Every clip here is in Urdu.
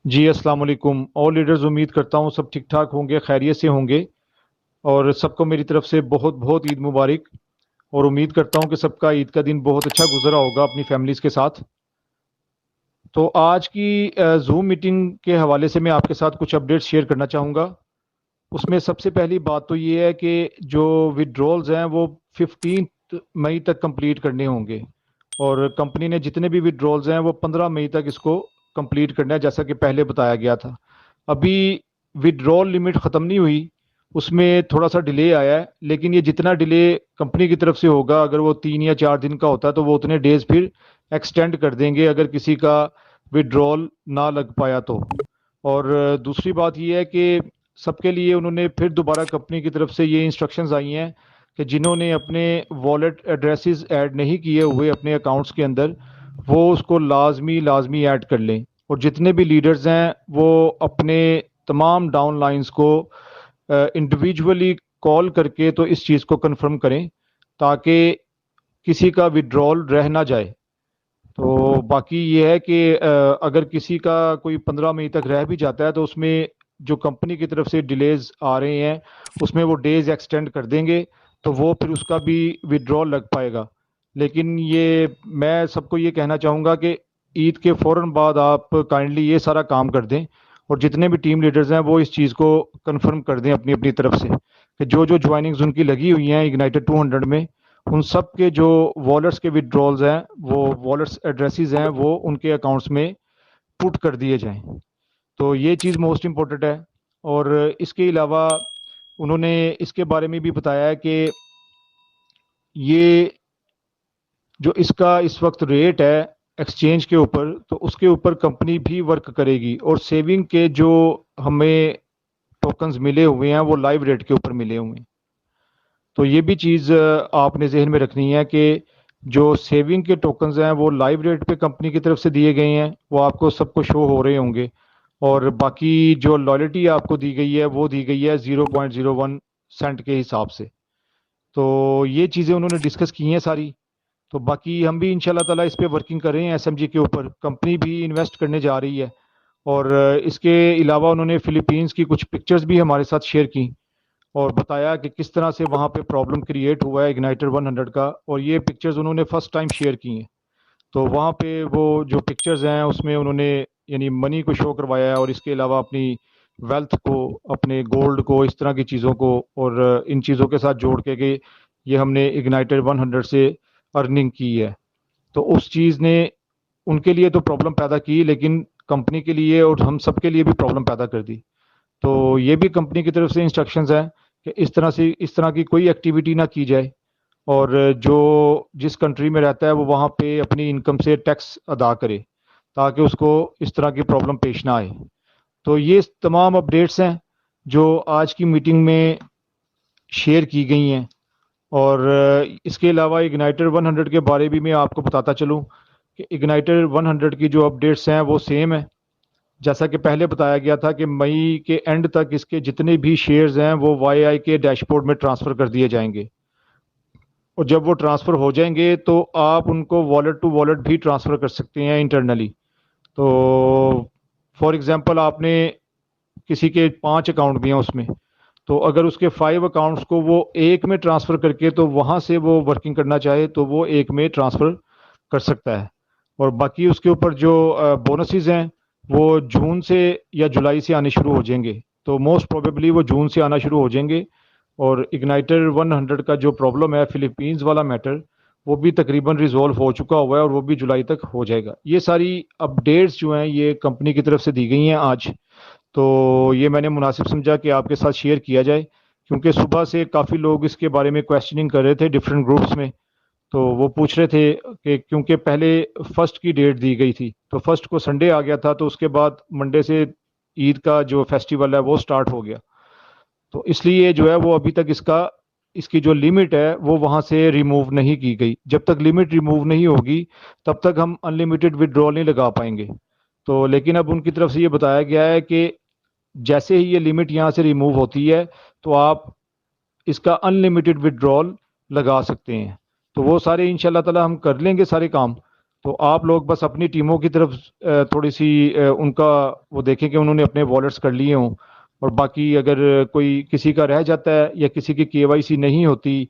جی السلام علیکم اور لیڈرز، امید کرتا ہوں سب ٹھیک ٹھاک ہوں گے، خیریت سے ہوں گے، اور سب کو میری طرف سے بہت بہت عید مبارک۔ اور امید کرتا ہوں کہ سب کا عید کا دن بہت اچھا گزرا ہوگا اپنی فیملیز کے ساتھ۔ تو آج کی زوم میٹنگ کے حوالے سے میں آپ کے ساتھ کچھ اپڈیٹس شیئر کرنا چاہوں گا۔ اس میں سب سے پہلی بات تو یہ ہے کہ جو وڈرولز ہیں وہ 15 مئی تک کمپلیٹ کرنے ہوں گے، اور کمپنی نے جتنے بھی وڈرولز ہیں وہ 15 مئی تک اس کو کمپلیٹ کرنا ہے، جیسا کہ پہلے بتایا گیا تھا۔ ابھی وڈرول لمٹ ختم نہیں ہوئی، اس میں تھوڑا سا ڈیلے آیا ہے، لیکن یہ جتنا ڈیلے کمپنی کی طرف سے ہوگا، اگر وہ 3 یا 4 دن کا ہوتا ہے تو وہ اتنے ڈیز پھر ایکسٹینڈ کر دیں گے اگر کسی کا وڈرول نہ لگ پایا تو۔ اور دوسری بات یہ ہے کہ سب کے لیے انہوں نے پھر دوبارہ کمپنی کی طرف سے یہ انسٹرکشنز آئی ہیں کہ جنہوں نے اپنے والیٹ ایڈریسز ایڈ نہیں کیے ہوئے اپنے اکاؤنٹس کے اندر، وہ اس کو لازمی ایڈ کر لیں، اور جتنے بھی لیڈرز ہیں وہ اپنے تمام ڈاؤن لائنز کو انڈیویجولی کال کر کے تو اس چیز کو کنفرم کریں تاکہ کسی کا وڈرول رہ نہ جائے۔ تو باقی یہ ہے کہ اگر کسی کا کوئی 15 مئی تک رہ بھی جاتا ہے تو اس میں جو کمپنی کی طرف سے ڈیلیز آ رہے ہیں اس میں وہ ڈیز ایکسٹینڈ کر دیں گے، تو وہ پھر اس کا بھی وڈرول لگ پائے گا۔ لیکن یہ میں سب کو یہ کہنا چاہوں گا کہ عید کے فوراً بعد آپ کائنڈلی یہ سارا کام کر دیں، اور جتنے بھی ٹیم لیڈرز ہیں وہ اس چیز کو کنفرم کر دیں اپنی اپنی طرف سے کہ جو جو جوائننگز ان کی لگی ہوئی ہیں اگنائٹڈ 200 میں، ان سب کے جو والٹس کے وڈرولز ہیں، وہ والٹس ایڈریسز ہیں، وہ ان کے اکاؤنٹس میں پٹ کر دیے جائیں۔ تو یہ چیز موسٹ امپورٹنٹ ہے۔ اور اس کے علاوہ انہوں نے اس کے بارے میں بھی بتایا ہے کہ یہ جو اس کا اس وقت ریٹ ہے ایکسچینج کے اوپر، تو اس کے اوپر کمپنی بھی ورک کرے گی، اور سیونگ کے جو ہمیں ٹوکنز ملے ہوئے ہیں وہ لائیو ریٹ کے اوپر ملے ہوئے ہیں۔ تو یہ بھی چیز آپ نے ذہن میں رکھنی ہے کہ جو سیونگ کے ٹوکنز ہیں وہ لائیو ریٹ پہ کمپنی کی طرف سے دیے گئے ہیں، وہ آپ کو سب کو شو ہو رہے ہوں گے، اور باقی جو لائلٹی آپ کو دی گئی ہے وہ دی گئی ہے 0.01 سینٹ کے حساب سے۔ تو یہ چیزیں انہوں نے ڈسکس کی ہیں ساری۔ تو باقی ہم بھی ان شاء اللہ تعالیٰ اس پہ ورکنگ کر رہے ہیں، ایس ایم جی کے اوپر کمپنی بھی انویسٹ کرنے جا رہی ہے۔ اور اس کے علاوہ انہوں نے فلیپینز کی کچھ پکچرز بھی ہمارے ساتھ شیئر کی، اور بتایا کہ کس طرح سے وہاں پہ پرابلم کریٹ ہوا ہے اگنائٹر 100 کا، اور یہ پکچرز انہوں نے فرسٹ ٹائم شیئر کی ہیں۔ تو وہاں پہ وہ جو پکچرز ہیں اس میں انہوں نے یعنی منی کو شو کروایا ہے، اور اس کے علاوہ اپنی ویلتھ کو، اپنے گولڈ کو، اس طرح کی چیزوں کو، اور ان چیزوں کے ساتھ جوڑ کے کہ یہ ہم نے اگنائٹر 100 سے ارننگ کی ہے۔ تو اس چیز نے ان کے لیے تو پرابلم پیدا کی، لیکن کمپنی کے لیے اور ہم سب کے لیے بھی پرابلم پیدا کر دی۔ تو یہ بھی کمپنی کی طرف سے انسٹرکشنز ہیں کہ اس طرح کی کوئی ایکٹیویٹی نہ کی جائے، اور جو جس کنٹری میں رہتا ہے وہ وہاں پہ اپنی انکم سے ٹیکس ادا کرے تاکہ اس کو اس طرح کی پرابلم پیش نہ آئے۔ تو یہ تمام اپڈیٹس ہیں جو آج کی میٹنگ میں شیئر کی گئی ہیں۔ اور اس کے علاوہ اگنائٹر 100 کے بارے بھی میں آپ کو بتاتا چلوں کہ اگنائٹر 100 کی جو اپڈیٹس ہیں وہ سیم ہے، جیسا کہ پہلے بتایا گیا تھا کہ مئی کے اینڈ تک اس کے جتنے بھی شیئرز ہیں وہ وائی آئی کے ڈیش بورڈ میں ٹرانسفر کر دیے جائیں گے، اور جب وہ ٹرانسفر ہو جائیں گے تو آپ ان کو والٹ ٹو والٹ بھی ٹرانسفر کر سکتے ہیں انٹرنلی۔ تو فار ایگزامپل آپ نے کسی کے 5 اکاؤنٹ بھی ہیں اس میں، تو اگر اس کے 5 اکاؤنٹس کو وہ ایک میں ٹرانسفر کر کے تو وہاں سے وہ ورکنگ کرنا چاہے تو وہ ایک میں ٹرانسفر کر سکتا ہے۔ اور باقی اس کے اوپر جو بونسز ہیں وہ جون سے یا جولائی سے آنے شروع ہو جائیں گے، تو موسٹ پروبیبلی وہ جون سے آنا شروع ہو جائیں گے۔ اور اگنائٹر 100 کا جو پرابلم ہے فلیپینز والا میٹر، وہ بھی تقریباً ریزولو ہو چکا ہوا ہے، اور وہ بھی جولائی تک ہو جائے گا۔ یہ ساری اپڈیٹس جو ہیں یہ کمپنی کی طرف سے دی گئی ہیں آج، تو یہ میں نے مناسب سمجھا کہ آپ کے ساتھ شیئر کیا جائے، کیونکہ صبح سے کافی لوگ اس کے بارے میں کویسچننگ کر رہے تھے ڈفرینٹ گروپس میں۔ تو وہ پوچھ رہے تھے کہ کیونکہ پہلے فرسٹ کی ڈیٹ دی گئی تھی تو فرسٹ کو سنڈے آ گیا تھا، تو اس کے بعد منڈے سے عید کا جو فیسٹیول ہے وہ سٹارٹ ہو گیا، تو اس لیے جو ہے وہ ابھی تک اس کی جو لمٹ ہے وہ وہاں سے ریموو نہیں کی گئی۔ جب تک لمٹ ریموو نہیں ہوگی تب تک ہم ان لمیٹڈ ودرول نہیں لگا پائیں گے۔ تو لیکن اب ان کی طرف سے یہ بتایا گیا ہے کہ جیسے ہی یہ لمٹ یہاں سے ریموو ہوتی ہے تو آپ اس کا ان لمیٹڈ ودرول لگا سکتے ہیں۔ تو وہ سارے ان شاء اللہ تعالی ہم کر لیں گے سارے کام، تو آپ لوگ بس اپنی ٹیموں کی طرف تھوڑی سی ان کا وہ دیکھیں کہ انہوں نے اپنے والٹس کر لیے ہوں، اور باقی اگر کوئی کسی کا رہ جاتا ہے یا کسی کی KYC نہیں ہوتی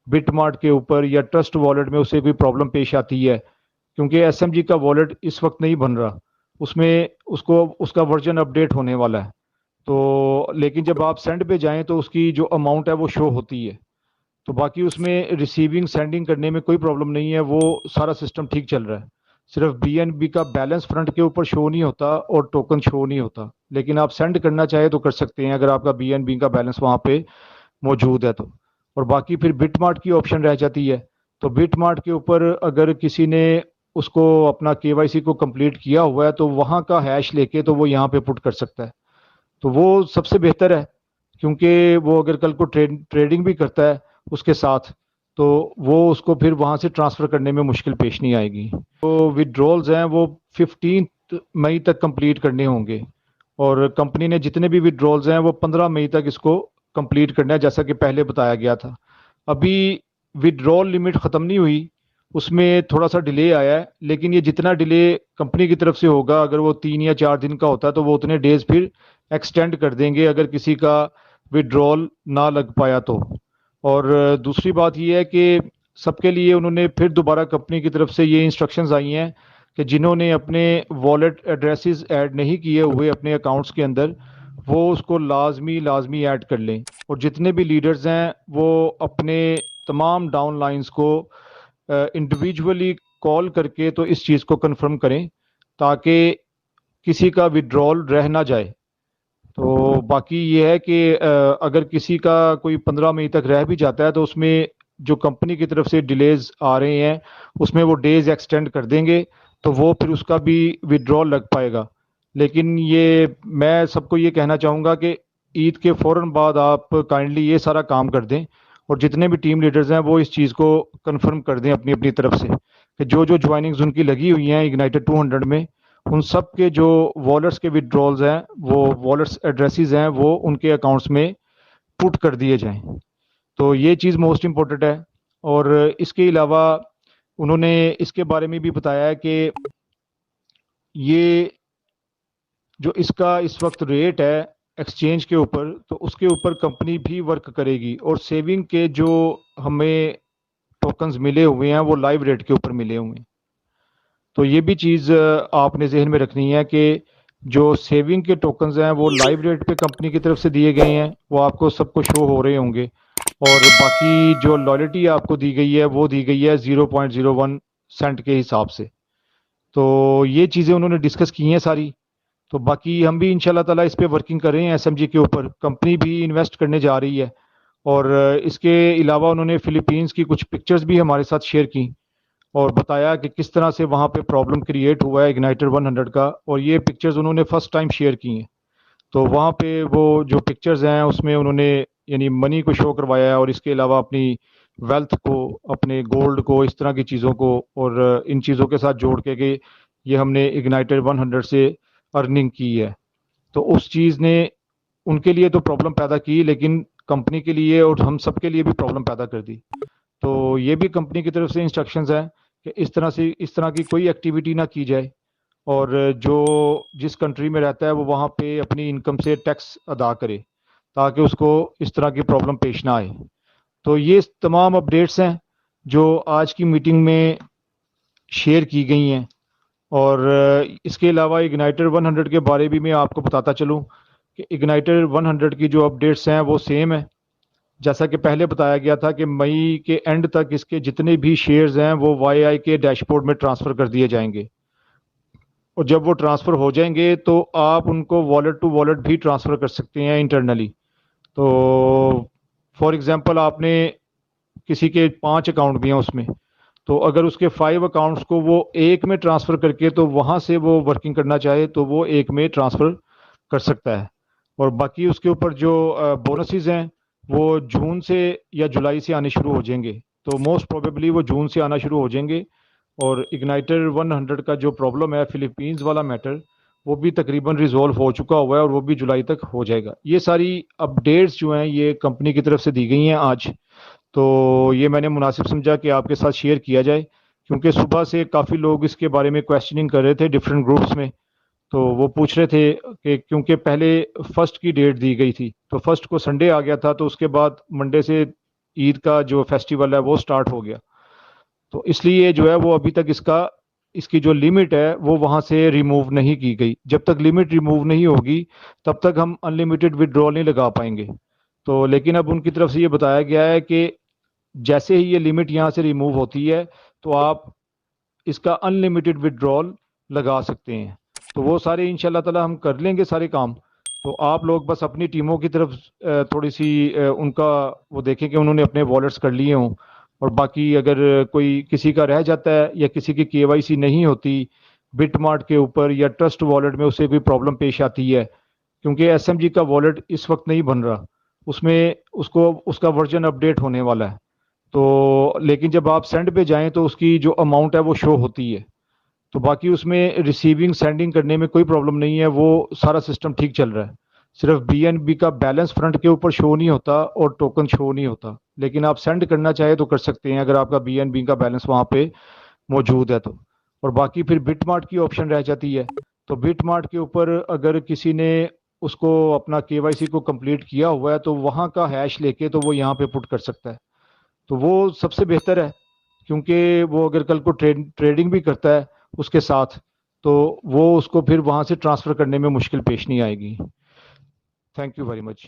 بٹ مارٹ کے اوپر یا ٹرسٹ والٹ میں، اسے کوئی پرابلم پیش آتی ہے، کیونکہ SMG کا والٹ اس وقت نہیں بن رہا، اس میں اس کا ورژن اپڈیٹ ہونے والا ہے، تو لیکن جب آپ سینڈ پہ جائیں تو اس کی جو اماؤنٹ ہے وہ شو ہوتی ہے، تو باقی اس میں ریسیونگ سینڈنگ کرنے میں کوئی پرابلم نہیں ہے، وہ سارا سسٹم ٹھیک چل رہا ہے، صرف BNB کا بیلنس فرنٹ کے اوپر شو نہیں ہوتا اور ٹوکن شو نہیں ہوتا، لیکن آپ سینڈ کرنا چاہے تو کر سکتے ہیں اگر آپ کا BNB کا بیلنس وہاں پہ موجود ہے تو، اور باقی پھر بٹ مارٹ کی آپشن رہ جاتی ہے، تو بٹ مارٹ کے اوپر اگر کسی نے اس کو اپنا KYC کو کمپلیٹ کیا ہوا ہے تو وہاں کا ہیش لے کے تو وہ یہاں پہ پٹ کر سکتا ہے، تو وہ سب سے بہتر ہے، کیونکہ وہ اگر کل کو ٹریڈنگ بھی کرتا ہے اس کے ساتھ تو وہ اس کو پھر وہاں سے ٹرانسفر کرنے میں مشکل پیش نہیں آئے گی۔ تو وڈرولز ہیں وہ 15 مئی تک کمپلیٹ کرنے ہوں گے، اور کمپنی نے جتنے بھی وڈرولز ہیں وہ 15 مئی تک اس کو کمپلیٹ کرنا ہے، جیسا کہ پہلے بتایا گیا تھا۔ ابھی وڈرول لمٹ ختم نہیں ہوئی، اس میں تھوڑا سا ڈیلے آیا ہے، لیکن یہ جتنا ڈیلے کمپنی کی طرف سے ہوگا، اگر وہ 3 یا 4 دن کا ہوتا ہے تو وہ اتنے ڈیز پھر ایکسٹینڈ کر دیں گے اگر کسی کا وڈرول نہ لگ پایا تو۔ اور دوسری بات یہ ہے کہ سب کے لیے انہوں نے پھر دوبارہ کمپنی کی طرف سے یہ انسٹرکشنز آئی ہیں کہ جنہوں نے اپنے والٹ ایڈریسز ایڈ نہیں کیے ہوئے اپنے اکاؤنٹس کے اندر، وہ اس کو لازمی ایڈ کر لیں، اور جتنے بھی لیڈرز ہیں وہ اپنے تمام ڈاؤن لائنز کو انڈیویجولی کال کر کے تو اس چیز کو کنفرم کریں تاکہ کسی کا وڈرول رہ نہ جائے۔ تو باقی یہ ہے کہ اگر کسی کا کوئی 15 مئی تک رہ بھی جاتا ہے تو اس میں جو کمپنی کی طرف سے ڈیلیز آ رہے ہیں اس میں وہ ڈیز ایکسٹینڈ کر دیں گے تو وہ پھر اس کا بھی وڈرول لگ پائے گا، لیکن یہ میں سب کو یہ کہنا چاہوں گا کہ عید کے فوراً بعد آپ کائنڈلی یہ سارا کام کر دیں، اور جتنے بھی ٹیم لیڈرز ہیں وہ اس چیز کو کنفرم کر دیں اپنی اپنی طرف سے کہ جو جوائننگز ان کی لگی ہوئی ہیں اگنائٹڈ 200 میں، ان سب کے جو والٹس کے وڈرولز ہیں، وہ والٹس ایڈریسز ہیں، وہ ان کے اکاؤنٹس میں پٹ کر دیے جائیں، تو یہ چیز موسٹ امپورٹنٹ ہے۔ اور اس کے علاوہ انہوں نے اس کے بارے میں بھی بتایا ہے کہ یہ جو اس کا اس وقت ریٹ ہے ایکسچینج کے اوپر، تو اس کے اوپر کمپنی بھی ورک کرے گی، اور سیونگ کے جو ہمیں ٹوکنز ملے ہوئے ہیں وہ لائیو ریٹ کے اوپر ملے ہوئے ہیں، تو یہ بھی چیز آپ نے ذہن میں رکھنی ہے کہ جو سیونگ کے ٹوکنز ہیں وہ لائیو ریٹ پہ کمپنی کی طرف سے دیے گئے ہیں، وہ آپ کو سب کو شو ہو رہے ہوں گے، اور باقی جو لائلٹی آپ کو دی گئی ہے وہ دی گئی ہے 0.01 سینٹ کے حساب سے، تو یہ چیزیں انہوں نے ڈسکس کی ہیں ساری، تو باقی ہم بھی انشاءاللہ تعالیٰ اس پہ ورکنگ کر رہے ہیں SMG کے اوپر، کمپنی بھی انویسٹ کرنے جا رہی ہے، اور اس کے علاوہ انہوں نے فلیپینز کی کچھ پکچرز بھی ہمارے ساتھ شیئر کی اور بتایا کہ کس طرح سے وہاں پہ پرابلم کریٹ ہوا ہے اگنائٹر 100 کا، اور یہ پکچرز انہوں نے فرسٹ ٹائم شیئر کی ہیں، تو وہاں پہ وہ جو پکچرز ہیں اس میں انہوں نے یعنی منی کو شو کروایا ہے، اور اس کے علاوہ اپنی ویلتھ کو، اپنے گولڈ کو، اس طرح کی چیزوں کو، اور ان چیزوں کے ساتھ جوڑ کے کہ یہ ہم نے اگنائٹر 100 سے ارننگ کی ہے، تو اس چیز نے ان کے لیے تو پرابلم پیدا کی، لیکن کمپنی کے لیے اور ہم سب کے لیے بھی پرابلم پیدا کر دی، تو یہ بھی کمپنی کی طرف سے انسٹرکشنز ہیں کہ اس طرح کی کوئی ایکٹیویٹی نہ کی جائے، اور جو جس کنٹری میں رہتا ہے وہ وہاں پہ اپنی انکم سے ٹیکس ادا کرے تاکہ اس کو اس طرح کی پرابلم پیش نہ آئے۔ تو یہ تمام اپڈیٹس ہیں جو آج کی میٹنگ میں شیئر کی گئی ہیں، اور اس کے علاوہ اگنائٹر 100 کے بارے بھی میں آپ کو بتاتا چلوں کہ اگنائٹر 100 کی جو اپڈیٹس ہیں وہ سیم ہے، جیسا کہ پہلے بتایا گیا تھا کہ مئی کے اینڈ تک اس کے جتنے بھی شیئرز ہیں وہ YI کے ڈیش بورڈ میں ٹرانسفر کر دیے جائیں گے، اور جب وہ ٹرانسفر ہو جائیں گے تو آپ ان کو والٹ ٹو والٹ بھی ٹرانسفر کر سکتے ہیں انٹرنلی، تو فار ایگزامپل آپ نے کسی کے 5 اکاؤنٹ بھی ہیں اس میں، تو اگر اس کے 5 اکاؤنٹس کو وہ ایک میں ٹرانسفر کر کے تو وہاں سے وہ ورکنگ کرنا چاہے تو وہ ایک میں ٹرانسفر کر سکتا ہے، اور باقی اس کے اوپر جو بونسز ہیں وہ جون سے یا جولائی سے آنے شروع ہو جائیں گے، تو موسٹ پروبیبلی وہ جون سے آنا شروع ہو جائیں گے، اور اگنائٹر 100 کا جو پرابلم ہے فلیپینز والا میٹر وہ بھی تقریباً ریزولو ہو چکا ہوا ہے، اور وہ بھی جولائی تک ہو جائے گا۔ یہ ساری اپڈیٹس جو ہیں یہ کمپنی کی طرف سے دی گئی ہیں آج، تو یہ میں نے مناسب سمجھا کہ آپ کے ساتھ شیئر کیا جائے کیونکہ صبح سے کافی لوگ اس کے بارے میں کویسچننگ کر رہے تھے ڈفرینٹ گروپس میں. تو وہ پوچھ رہے تھے کہ کیونکہ پہلے فرسٹ کی ڈیٹ دی گئی تھی تو فرسٹ کو سنڈے آ گیا تھا، تو اس کے بعد منڈے سے عید کا جو فیسٹیول ہے وہ سٹارٹ ہو گیا. تو اس لیے جو ہے وہ ابھی تک اس کی جو لمٹ ہے وہ وہاں سے ریموو نہیں کی گئی. جب تک لمٹ ریموو نہیں ہوگی تب تک ہم ان لمیٹڈ ودرول نہیں لگا پائیں گے. تو لیکن اب ان کی طرف سے یہ بتایا گیا ہے کہ جیسے ہی یہ لمٹ یہاں سے ریموو ہوتی ہے تو آپ اس کا ان لمیٹڈ ودرول لگا سکتے ہیں. تو وہ سارے ان شاء اللہ تعالی ہم کر لیں گے سارے کام. تو آپ لوگ بس اپنی ٹیموں کی طرف تھوڑی سی ان کا وہ دیکھیں کہ انہوں نے اپنے والٹس کر لیے ہوں. اور باقی اگر کوئی کسی کا رہ جاتا ہے یا کسی کی KYC نہیں ہوتی بٹ مارٹ کے اوپر یا ٹرسٹ والٹ میں، اسے کوئی پرابلم پیش آتی ہے کیونکہ SMG کا والٹ اس وقت نہیں بن رہا، اس میں اس کا ورژن اپڈیٹ ہونے والا ہے. تو لیکن جب آپ سینڈ پہ جائیں تو اس کی جو اماؤنٹ ہے وہ شو ہوتی ہے. تو باقی اس میں ریسیونگ سینڈنگ کرنے میں کوئی پرابلم نہیں ہے، وہ سارا سسٹم ٹھیک چل رہا ہے. صرف BNB کا بیلنس فرنٹ کے اوپر شو نہیں ہوتا اور ٹوکن شو نہیں ہوتا. لیکن آپ سینڈ کرنا چاہے تو کر سکتے ہیں اگر آپ کا BNB کا بیلنس وہاں پہ موجود ہے تو. اور باقی پھر بٹ مارٹ کی آپشن رہ جاتی ہے. تو بٹ مارٹ کے اوپر اگر کسی نے اس کو اپنا KYC کو کمپلیٹ کیا ہوا ہے تو وہاں کا ہیش لے کے تو وہ یہاں پہ پٹ کر سکتا ہے. تو وہ سب سے بہتر ہے کیونکہ وہ اگر کل کو ٹریڈنگ بھی کرتا ہے اس کے ساتھ تو وہ اس کو پھر وہاں سے ٹرانسفر کرنے میں مشکل پیش نہیں آئے گی. Thank you very much.